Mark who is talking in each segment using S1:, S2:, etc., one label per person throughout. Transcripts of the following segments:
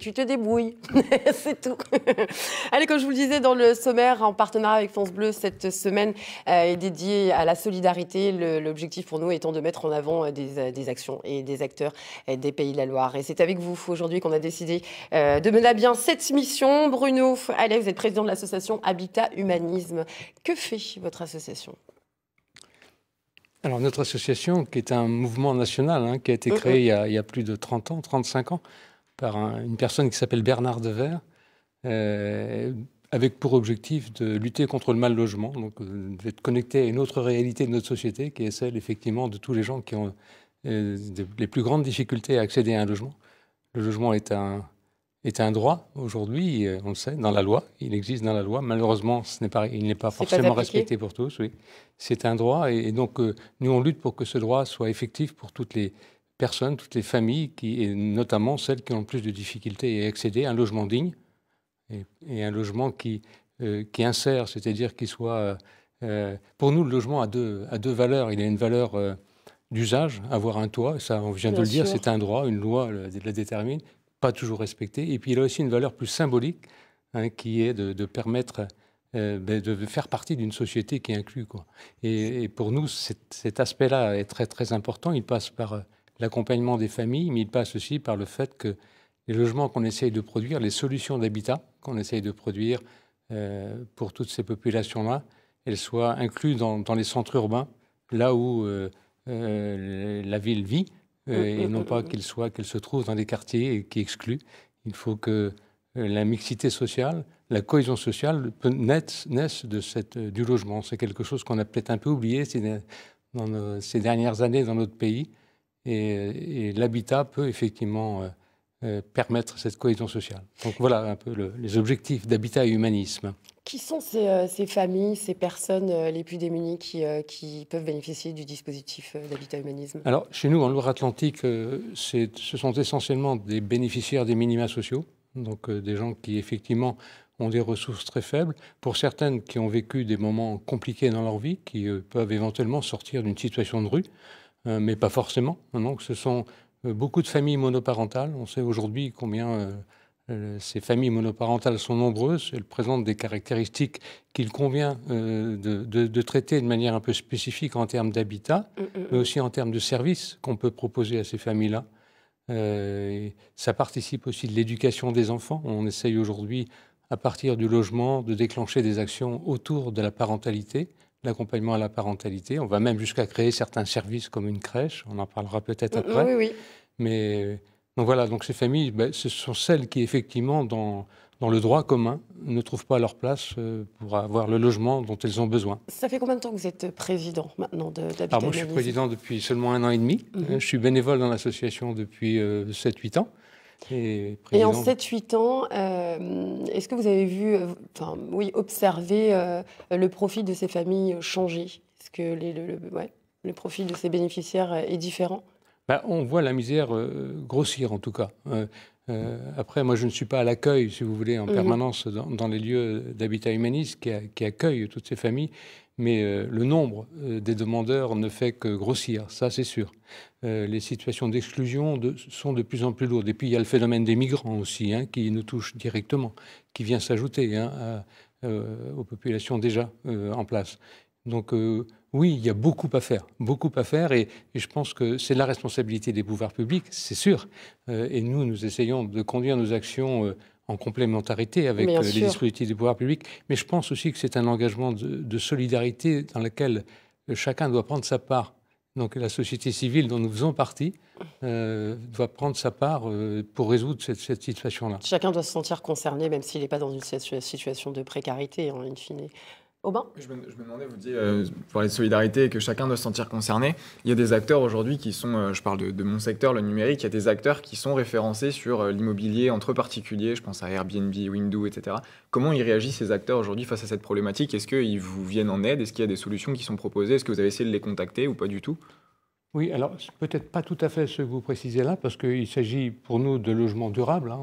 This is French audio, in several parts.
S1: tu te débrouilles. C'est tout. Allez, comme je vous le disais dans le sommaire, en partenariat avec France Bleu, cette semaine est dédiée à la solidarité. L'objectif pour nous étant de mettre en avant des actions et des acteurs des Pays de la Loire. Et c'est avec vous aujourd'hui qu'on a décidé de mener à bien cette mission. Bruno Allais, vous êtes président de l'association Habitat Humanisme. Que fait votre association ?
S2: Alors notre association, qui est un mouvement national, qui a été créé il y a plus de 30 ans, 35 ans, par une personne qui s'appelle Bernard Devers, avec pour objectif de lutter contre le mal logement, donc d'être connecté à une autre réalité de notre société, qui est celle effectivement de tous les gens qui ont les plus grandes difficultés à accéder à un logement. Le logement est un droit aujourd'hui, on le sait, dans la loi. Il existe dans la loi. Malheureusement, il n'est pas forcément respecté pour tous. Oui. C'est un droit et donc nous, on lutte pour que ce droit soit effectif pour toutes les personnes, toutes les familles, et notamment celles qui ont le plus de difficultés à accéder à un logement digne et un logement qui insère, c'est-à-dire qui soit... pour nous, le logement a deux valeurs. Il a une valeur d'usage, avoir un toit, ça on vient de le dire, c'est un droit, une loi la détermine, pas toujours respecté. Et puis il a aussi une valeur plus symbolique, qui est de permettre de faire partie d'une société qui inclut, quoi. Et pour nous, cet aspect-là est très, très important. Il passe par l'accompagnement des familles, mais il passe aussi par le fait que les logements qu'on essaye de produire, les solutions d'habitat qu'on essaye de produire pour toutes ces populations-là, elles soient incluses dans les centres urbains, là où la ville vit, et non pas qu'elle se trouve dans des quartiers qui excluent. Il faut que la mixité sociale, la cohésion sociale naisse du logement. C'est quelque chose qu'on a peut-être un peu oublié dans ces dernières années dans notre pays. Et l'habitat peut effectivement permettre cette cohésion sociale. Donc voilà un peu les objectifs d'habitat et humanisme.
S1: Qui sont ces familles, ces personnes les plus démunies qui peuvent bénéficier du dispositif d'habitat humanisme ?
S2: Alors, chez nous, en Loire-Atlantique, ce sont essentiellement des bénéficiaires des minima sociaux, donc des gens qui, effectivement, ont des ressources très faibles. Pour certaines qui ont vécu des moments compliqués dans leur vie, qui peuvent éventuellement sortir d'une situation de rue, mais pas forcément. Donc, ce sont beaucoup de familles monoparentales. On sait aujourd'hui combien... ces familles monoparentales sont nombreuses, elles présentent des caractéristiques qu'il convient de traiter de manière un peu spécifique en termes d'habitat, mais aussi en termes de services qu'on peut proposer à ces familles-là. Ça participe aussi de l'éducation des enfants. On essaye aujourd'hui, à partir du logement, de déclencher des actions autour de la parentalité, l'accompagnement à la parentalité. On va même jusqu'à créer certains services comme une crèche, on en parlera peut-être après.
S1: Oui.
S2: Mais... Donc voilà, donc ces familles, ce sont celles qui, effectivement, dans le droit commun, ne trouvent pas leur place pour avoir le logement dont elles ont besoin.
S1: Ça fait combien de temps que vous êtes président maintenant d'Habitat Humanisme ?
S2: Moi, je suis président depuis seulement 1 an et demi. Je suis bénévole dans l'association depuis 7-8 ans.
S1: Et en 7-8 ans, est-ce que vous avez vu, observé le profil de ces familles changer ? Est-ce que le profil de ces bénéficiaires est différent ?
S2: On voit la misère grossir, en tout cas. Après, moi, je ne suis pas à l'accueil, si vous voulez, en permanence dans les lieux d'habitat humaniste qui accueillent toutes ces familles, mais le nombre des demandeurs ne fait que grossir, ça c'est sûr. Les situations d'exclusion sont de plus en plus lourdes. Et puis, il y a le phénomène des migrants aussi, qui nous touche directement, qui vient s'ajouter aux populations déjà en place. Donc, oui, il y a beaucoup à faire et je pense que c'est la responsabilité des pouvoirs publics, c'est sûr. Et nous essayons de conduire nos actions en complémentarité avec les dispositifs des pouvoirs publics. Mais je pense aussi que c'est un engagement de solidarité dans lequel chacun doit prendre sa part. Donc la société civile dont nous faisons partie doit prendre sa part pour résoudre cette situation-là.
S1: Chacun doit se sentir concerné, même s'il n'est pas dans une situation de précarité, in fine. Aubin ?
S3: Je me demandais, vous disiez, vous parlez de solidarité et que chacun doit se sentir concerné. Il y a des acteurs aujourd'hui qui sont, je parle de mon secteur, le numérique, il y a des acteurs qui sont référencés sur l'immobilier entre particuliers, je pense à Airbnb, Window, etc. Comment ils réagissent ces acteurs aujourd'hui face à cette problématique ? Est-ce qu'ils vous viennent en aide ? Est-ce qu'il y a des solutions qui sont proposées ? Est-ce que vous avez essayé de les contacter ou pas du tout ?
S2: Oui, alors peut-être pas tout à fait ce que vous précisez là, parce qu'il s'agit pour nous de logements durables.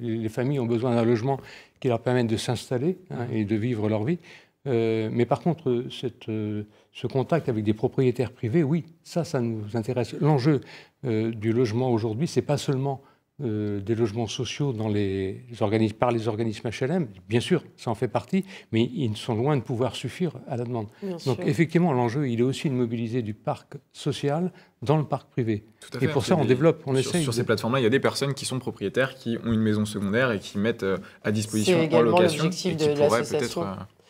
S2: Les familles ont besoin d'un logement qui leur permette de s'installer et de vivre leur vie. Mais par contre, ce contact avec des propriétaires privés, oui, ça nous intéresse. L'enjeu du logement aujourd'hui, c'est pas seulement des logements sociaux par les organismes HLM. Bien sûr, ça en fait partie, mais ils sont loin de pouvoir suffire à la demande. Donc effectivement, l'enjeu, il est aussi de mobiliser du parc social dans le parc privé.
S3: Tout à fait.
S2: Et pour ça, on développe, on essaye.
S3: Sur ces plateformes-là, il y a des personnes qui sont propriétaires, qui ont une maison secondaire et qui mettent à disposition
S1: en location.
S3: C'est également l'objectif de l'association.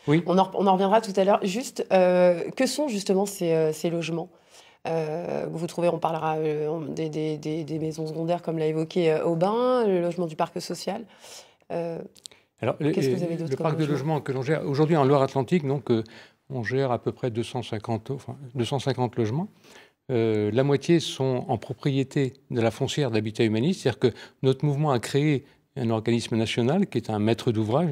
S1: Oui. On en reviendra tout à l'heure. Juste, que sont justement ces logements ? Vous trouvez, on parlera des maisons secondaires, comme l'a évoqué Aubin, le logement du parc social.
S2: Alors, qu'est-ce que vous avez d'autre? Le parc de logement que l'on gère aujourd'hui en Loire-Atlantique, donc on gère à peu près 250 logements. La moitié sont en propriété de la foncière d'Habitat Humaniste, c'est-à-dire que notre mouvement a créé un organisme national qui est un maître d'ouvrage,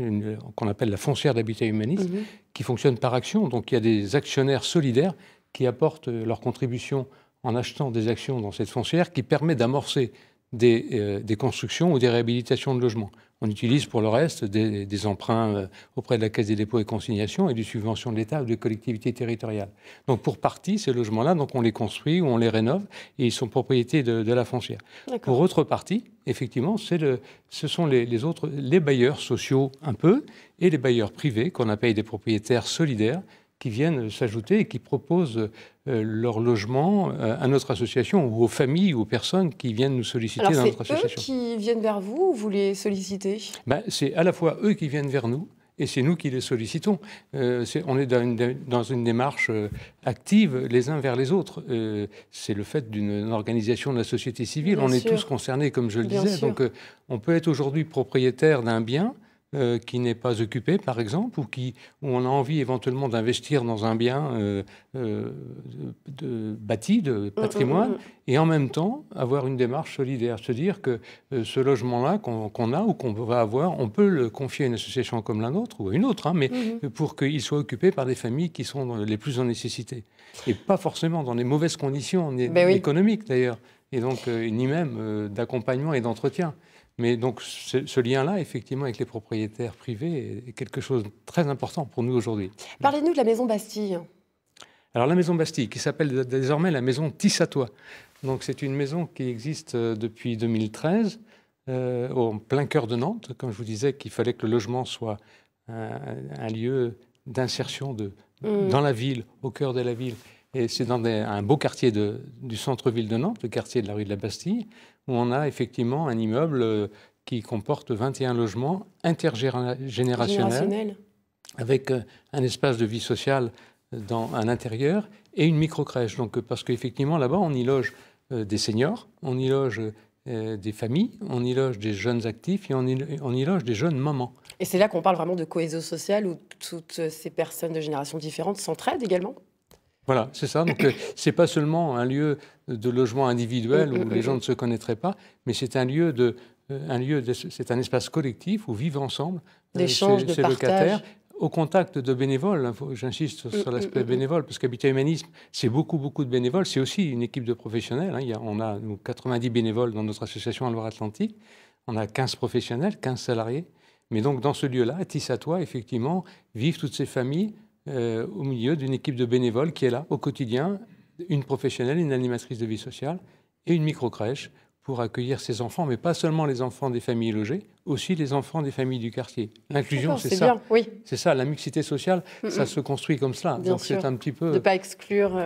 S2: qu'on appelle la foncière d'Habitat Humaniste, qui fonctionne par action. Donc il y a des actionnaires solidaires qui apportent leur contribution en achetant des actions dans cette foncière qui permet d'amorcer des constructions ou des réhabilitations de logements. On utilise pour le reste des emprunts auprès de la Caisse des dépôts et consignations et des subventions de l'État ou des collectivités territoriales. Donc pour partie, ces logements-là, donc on les construit ou on les rénove et ils sont propriétés de la foncière. Pour autre partie, effectivement, ce sont les bailleurs sociaux un peu et les bailleurs privés qu'on appelle des propriétaires solidaires qui viennent s'ajouter et qui proposent leur logement à notre association ou aux familles ou aux personnes qui viennent nous solliciter dans notre association.
S1: Alors, c'est eux qui viennent vers vous ou vous les sollicitez?
S2: C'est à la fois eux qui viennent vers nous et c'est nous qui les sollicitons. On est dans une démarche active les uns vers les autres. C'est le fait d'une organisation de la société civile. On est tous concernés, comme je le disais. Donc, on peut être aujourd'hui propriétaire d'un bien qui n'est pas occupé, par exemple, où on a envie éventuellement d'investir dans un bien bâti, de patrimoine, et en même temps avoir une démarche solidaire. Se dire que ce logement-là qu'on a ou qu'on va avoir, on peut le confier à une association comme la nôtre, ou à une autre, mais pour qu'il soit occupé par des familles qui sont les plus en nécessité. Et pas forcément dans les mauvaises conditions économiques, d'ailleurs, et donc ni même d'accompagnement et d'entretien. Mais donc ce lien-là, effectivement, avec les propriétaires privés est quelque chose de très important pour nous aujourd'hui.
S1: Parlez-nous de la Maison Bastille.
S2: Alors la Maison Bastille, qui s'appelle désormais la Maison Tissatois. Donc c'est une maison qui existe depuis 2013, au plein cœur de Nantes. Comme je vous disais, qu'il fallait que le logement soit un lieu d'insertion dans la ville, au cœur de la ville. Et c'est dans un beau quartier du centre-ville de Nantes, le quartier de la rue de la Bastille, où on a effectivement un immeuble qui comporte 21 logements intergénérationnels, avec un espace de vie sociale à l'intérieur et une micro-crèche. Donc, parce qu'effectivement, là-bas, on y loge des seniors, on y loge des familles, on y loge des jeunes actifs et on y loge des jeunes mamans.
S1: Et c'est là qu'on parle vraiment de cohésion sociale, où toutes ces personnes de générations différentes s'entraident également?
S2: Voilà, c'est ça. Donc, c'est pas seulement un lieu de logement individuel où les gens ne se connaîtraient pas, mais c'est c'est un espace collectif où vivent ensemble
S1: d'échange, de partage,
S2: locataires, au contact de bénévoles. J'insiste sur l'aspect bénévole, parce qu'Habitat Humanisme, c'est beaucoup de bénévoles. C'est aussi une équipe de professionnels. On a 90 bénévoles dans notre association en Loire-Atlantique. On a 15 professionnels, 15 salariés. Mais donc, dans ce lieu-là, à Tissatois, effectivement, vivent toutes ces familles au milieu d'une équipe de bénévoles qui est là au quotidien, une professionnelle, une animatrice de vie sociale et une micro-crèche pour accueillir ces enfants, mais pas seulement les enfants des familles logées, aussi les enfants des familles du quartier. L'inclusion, c'est ça.
S1: Bien, oui.
S2: C'est ça, la mixité sociale, ça se construit comme cela.
S1: Bien
S2: donc
S1: sûr.
S2: c'est un petit peu...
S1: De ne pas exclure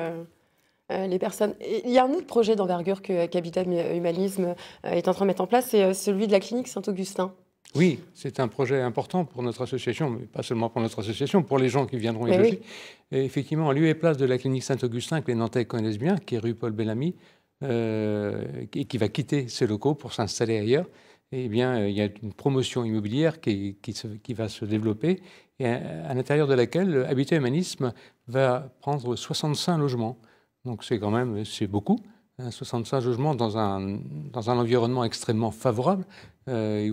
S1: les personnes. Et il y a un autre projet d'envergure qu'Habitat Humanisme est en train de mettre en place, c'est celui de la clinique Saint-Augustin.
S2: Oui, c'est un projet important pour notre association, mais pas seulement pour notre association, pour les gens qui viendront y loger. Et effectivement, en lieu et place de la clinique Saint-Augustin, que les Nantais connaissent bien, qui est rue Paul Bellamy, et qui va quitter ses locaux pour s'installer ailleurs, eh bien, il y a une promotion immobilière qui va se développer, et à l'intérieur de laquelle Habitat Humanisme va prendre 65 logements. Donc c'est beaucoup. 65 logements dans un environnement extrêmement favorable, où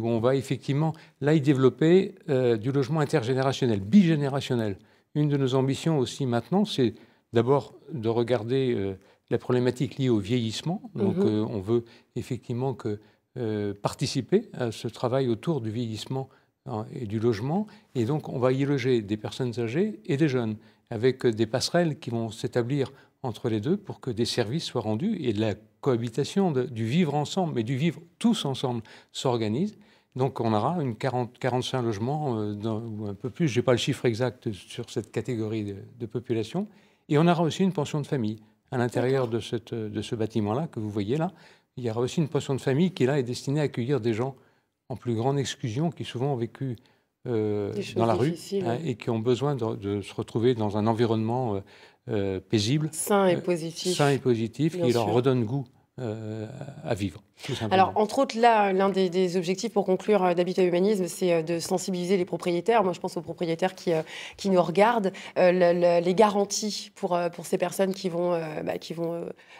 S2: on va effectivement là y développer du logement intergénérationnel, bigénérationnel. Une de nos ambitions aussi maintenant, c'est d'abord de regarder la problématique liée au vieillissement. Donc on veut effectivement participer à ce travail autour du vieillissement et du logement. Et donc on va y loger des personnes âgées et des jeunes, avec des passerelles qui vont s'établir entre les deux pour que des services soient rendus et de la cohabitation, du vivre ensemble, mais du vivre tous ensemble, s'organise. Donc on aura 45 logements, ou un peu plus, je n'ai pas le chiffre exact sur cette catégorie de population. Et on aura aussi une pension de famille. À l'intérieur de ce bâtiment-là, que vous voyez là, il y aura aussi une pension de famille qui là est destinée à accueillir des gens en plus grande exclusion, qui souvent ont vécu dans la rue, hein, et qui ont besoin de se retrouver dans un environnement paisible,
S1: sain et positif,
S2: qui leur redonne goût à vivre.
S1: Alors, entre autres, là, l'un des objectifs pour conclure d'Habitat Humanisme, c'est de sensibiliser les propriétaires. Moi, je pense aux propriétaires qui nous regardent. Les garanties pour ces personnes qui vont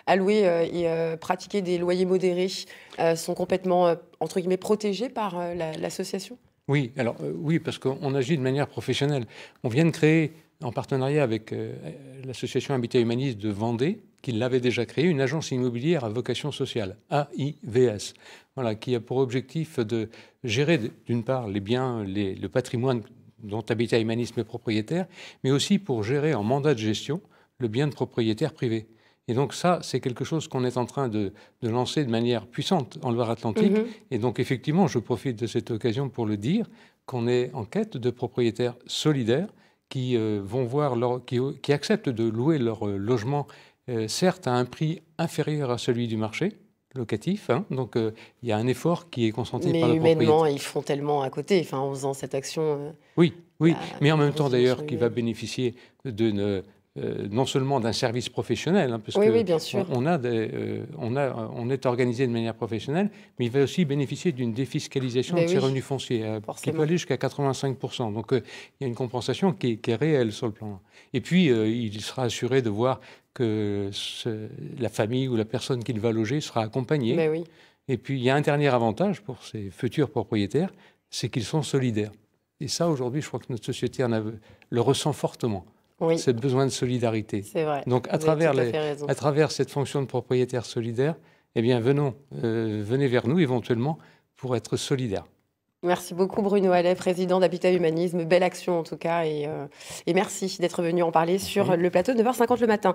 S1: allouer et pratiquer des loyers modérés sont complètement, entre guillemets, protégées par l'association ?
S2: Oui, alors oui, parce qu'on agit de manière professionnelle. On vient de créer, en partenariat avec l'association Habitat Humanisme de Vendée, qui l'avait déjà créé, une agence immobilière à vocation sociale, AIVS, voilà, qui a pour objectif de gérer d'une part les biens, le patrimoine dont Habitat Humanisme est propriétaire, mais aussi pour gérer en mandat de gestion le bien de propriétaire privé. Et donc ça, c'est quelque chose qu'on est en train de lancer de manière puissante en Loire-Atlantique. Et donc effectivement, je profite de cette occasion pour le dire, qu'on est en quête de propriétaires solidaires qui qui acceptent de louer leur logement, certes à un prix inférieur à celui du marché locatif. Hein, donc il y a un effort qui est consenti par le propriétaire.
S1: Mais humainement, ils font tellement à côté, enfin, en faisant cette action.
S2: Oui, mais en même temps d'ailleurs, qui va bénéficier non seulement d'un service professionnel, hein, parce
S1: oui, bien sûr.
S2: On est organisé de manière professionnelle, mais il va aussi bénéficier d'une défiscalisation de ses revenus fonciers, qui peut aller jusqu'à 85%. Donc il y a une compensation qui est réelle sur le plan. Et puis il sera assuré de voir que la famille ou la personne qu'il va loger sera accompagnée.
S1: Oui.
S2: Et puis il y a un dernier avantage pour ces futurs propriétaires, c'est qu'ils sont solidaires. Et ça, aujourd'hui, je crois que notre société le ressent fortement.
S1: Oui.
S2: Ce besoin de solidarité.
S1: C'est vrai.
S2: Donc, à travers cette fonction de propriétaire solidaire, eh bien, venez vers nous éventuellement pour être solidaires.
S1: Merci beaucoup Bruno Allais, président d'Habitat Humanisme. Belle action en tout cas. Et merci d'être venu en parler sur le plateau de 9h50 le matin.